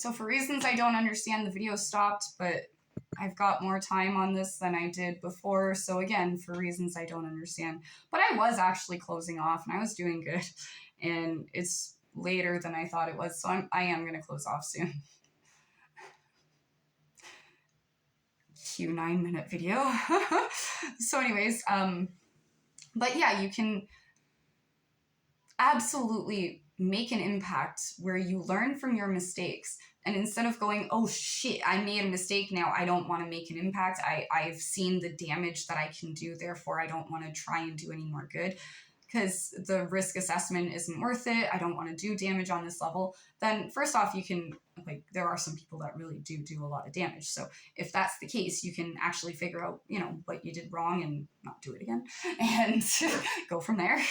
So for reasons I don't understand, the video stopped, but I've got more time on this than I did before. So again, for reasons I don't understand. But I was actually closing off and I was doing good. And it's later than I thought it was. So I am going to close off soon. Cue 9-minute video. So anyways, but yeah, you can absolutely make an impact where you learn from your mistakes. And instead of going, oh shit, I made a mistake, now I don't want to make an impact. I've seen the damage that I can do, therefore I don't want to try and do any more good because the risk assessment isn't worth it. I don't want to do damage on this level. Then first off, you can, like, there are some people that really do a lot of damage. So if that's the case, you can actually figure out, you know, what you did wrong and not do it again and go from there.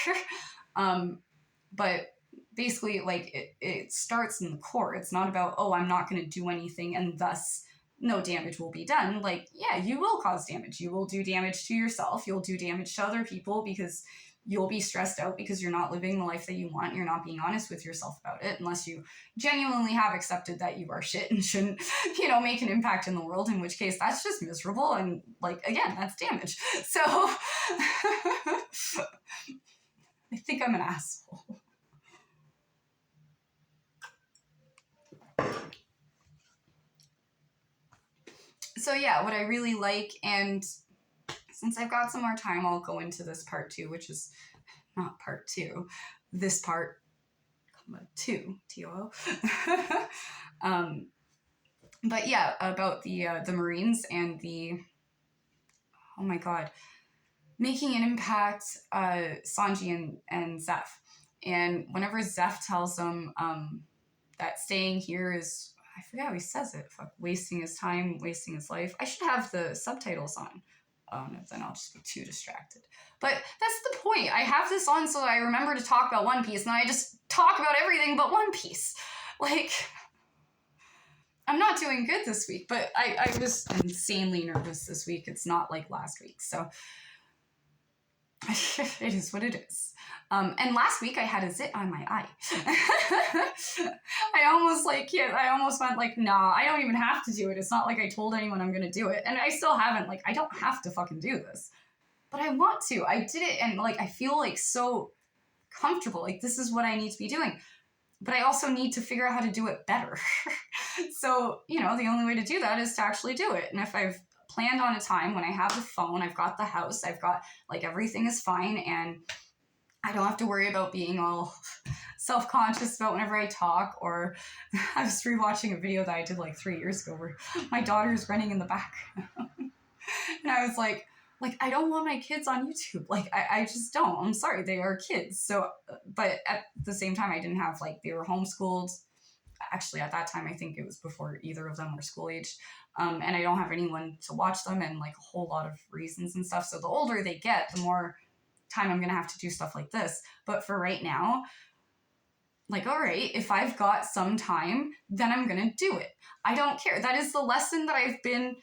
But basically, like, it starts in the core. It's not about, oh, I'm not going to do anything and thus no damage will be done. Like, yeah, you will cause damage. You will do damage to yourself. You'll do damage to other people because you'll be stressed out because you're not living the life that you want. You're not being honest with yourself about it unless you genuinely have accepted that you are shit and shouldn't, you know, make an impact in the world, in which case that's just miserable. And, like, again, that's damage. So I think I'm an asshole. So yeah, what I really like, and since I've got some more time, I'll go into this part 2, which is not part 2, this part, 2, T-O-O. But yeah, about the Marines and the, oh my god, making an impact, Sanji and Zeph. And whenever Zeph tells them that staying here is, I forget how he says it, fuck, wasting his time, wasting his life. I should have the subtitles on. Oh no, then I'll just be too distracted. But that's the point. I have this on so I remember to talk about One Piece, and I just talk about everything but One Piece. Like, I'm not doing good this week, but I was insanely nervous this week. It's not like last week, so it is what it is. And last week I had a zit on my eye. I almost went like, nah, I don't even have to do it. It's not like I told anyone I'm going to do it. And I still haven't. Like, I don't have to fucking do this. But I want to. I did it and, like, I feel, like, so comfortable. Like, this is what I need to be doing. But I also need to figure out how to do it better. So, you know, the only way to do that is to actually do it. And if I've planned on a time when I have the phone, I've got the house, I've got, like, everything is fine, and I don't have to worry about being all self-conscious about whenever I talk. Or I was rewatching a video that I did like 3 years ago where my daughter's running in the back. And I was like, I don't want my kids on YouTube. Like, I just don't. I'm sorry, they are kids. So, but at the same time, I didn't have, like, they were homeschooled. Actually, at that time, I think it was before either of them were school age. And I don't have anyone to watch them, and, like, a whole lot of reasons and stuff. So the older they get, the more time I'm gonna have to do stuff like this. But for right now, like, all right, if I've got some time, then I'm gonna do it. I don't care. That is the lesson that I've been,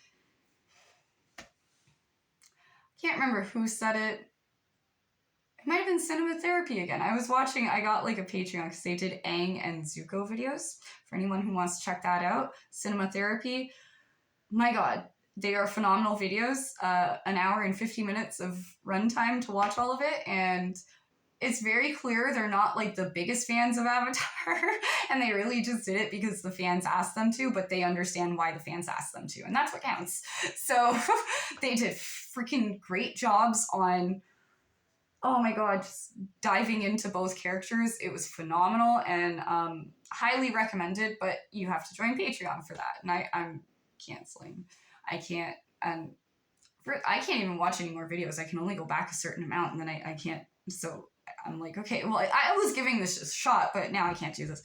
I can't remember who said it. It might have been Cinema Therapy again. I got like a Patreon because they did Aang and Zuko videos. For anyone who wants to check that out, Cinema Therapy, my god, they are phenomenal videos, an hour and 50 minutes of runtime to watch all of it, and it's very clear they're not, like, the biggest fans of Avatar, and they really just did it because the fans asked them to, but they understand why the fans asked them to, and that's what counts. So they did freaking great jobs on, oh my god, just diving into both characters. It was phenomenal, and highly recommended, but you have to join Patreon for that, and I'm canceling. I can't even watch any more videos. I can only go back a certain amount, and then I can't. So I'm like, okay, well, I was giving this a shot, but now I can't do this.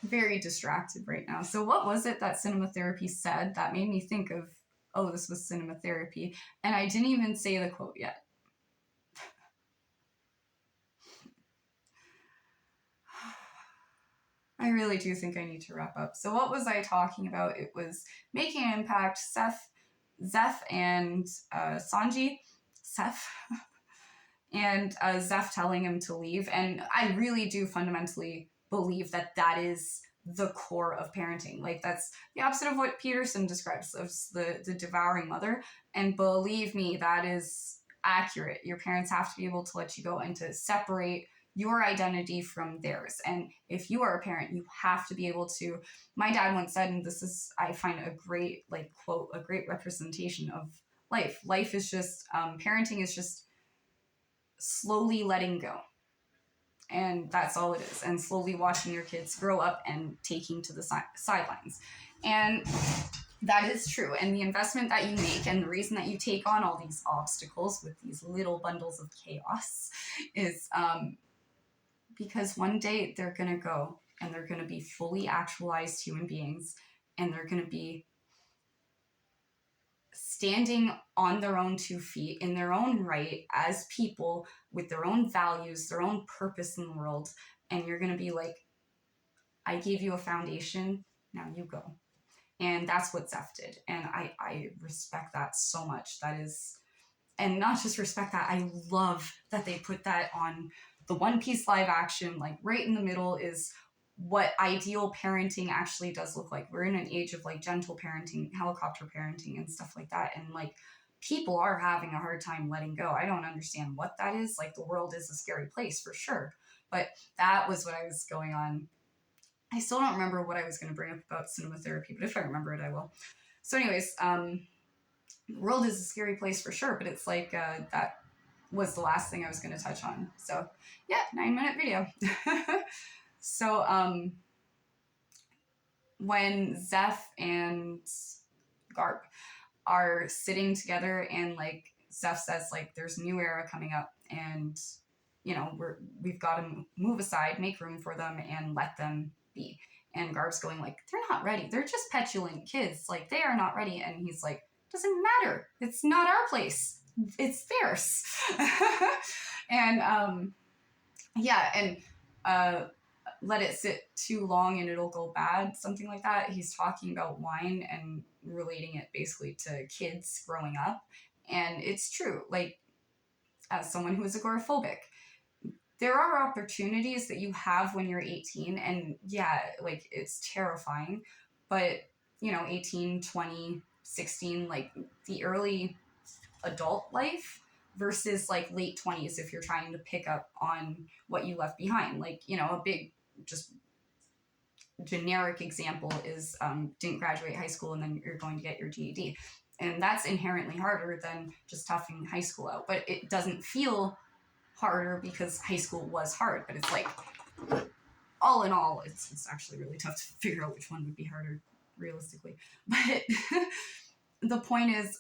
Very distracted right now. So what was it that Cinema Therapy said that made me think of, oh, this was Cinema Therapy, and I didn't even say the quote yet. I really do think I need to wrap up. So what was I talking about? It was making an impact, Zeph and Sanji, and Zeph telling him to leave. And I really do fundamentally believe that that is the core of parenting. Like, that's the opposite of what Peterson describes as the devouring mother. And believe me, that is accurate. Your parents have to be able to let you go and to separate your identity from theirs. And if you are a parent, you have to be able to. My dad once said, and this is, I find a great, like, quote, a great representation of life. Life is just, parenting is just slowly letting go. And that's all it is. And slowly watching your kids grow up and taking to the sidelines. And that is true. And the investment that you make and the reason that you take on all these obstacles with these little bundles of chaos is because one day they're going to go and they're going to be fully actualized human beings, and they're going to be standing on their own 2 feet in their own right as people with their own values, their own purpose in the world. And you're going to be like, I gave you a foundation, now you go. And that's what Zeph did. And I respect that so much. That is, and not just respect that, I love that they put that on the One Piece live action. Like, right in the middle is what ideal parenting actually does look like. We're in an age of like gentle parenting, helicopter parenting, and stuff like that. And like, people are having a hard time letting go. I don't understand what that is. Like, the world is a scary place for sure. But that was what I was going on. I still don't remember what I was going to bring up about cinema therapy, but if I remember it, I will. So anyways, the world is a scary place for sure, but it's like, that was the last thing I was going to touch on. So yeah, 9-minute video. So when Zeph and Garp are sitting together, and like Zeph says, like, there's a new era coming up, and you know, we've got to move aside, make room for them, and let them be. And Garp's going like, they're not ready. They're just petulant kids. Like, they are not ready. And he's like, doesn't matter. It's not our place. It's theirs. And yeah, and let it sit too long and it'll go bad, something like that. He's talking about wine and relating it basically to kids growing up. And it's true. Like, as someone who is agoraphobic, there are opportunities that you have when you're 18, and yeah, like, it's terrifying, but you know, 18, 20, 16, like the early adult life versus like late 20s if you're trying to pick up on what you left behind. Like, you know, a big just generic example is didn't graduate high school and then you're going to get your GED. And that's inherently harder than just toughing high school out. But it doesn't feel harder because high school was hard. But it's like, all in all, it's actually really tough to figure out which one would be harder realistically. But the point is,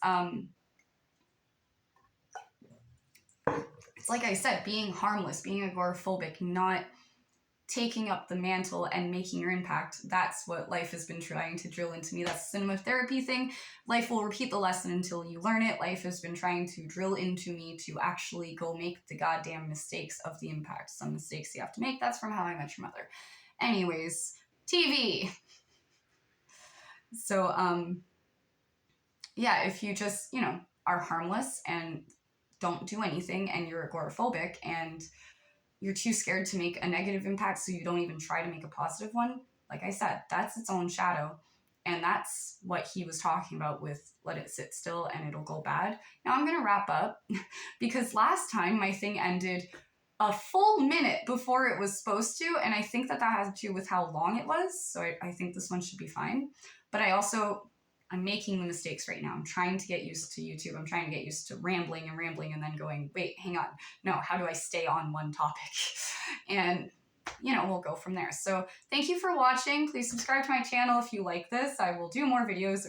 it's like I said, being harmless, being agoraphobic, not taking up the mantle and making your impact. That's what life has been trying to drill into me. That's the cinema therapy thing. Life will repeat the lesson until you learn it. Life has been trying to drill into me to actually go make the goddamn mistakes of the impact. Some mistakes you have to make. That's from How I Met Your Mother. Anyways, TV. So, yeah, if you just, you know, are harmless and don't do anything and you're agoraphobic and you're too scared to make a negative impact, so you don't even try to make a positive one, like I said, that's its own shadow. And that's what he was talking about with let it sit still and it'll go bad. Now I'm going to wrap up because last time my thing ended a full minute before it was supposed to, and I think that has to do with how long it was, so I think this one should be fine. But I'm making the mistakes right now. I'm trying to get used to YouTube. I'm trying to get used to rambling and then going, wait, hang on. No, how do I stay on one topic? And, you know, we'll go from there. So thank you for watching. Please subscribe to my channel if you like this. I will do more videos.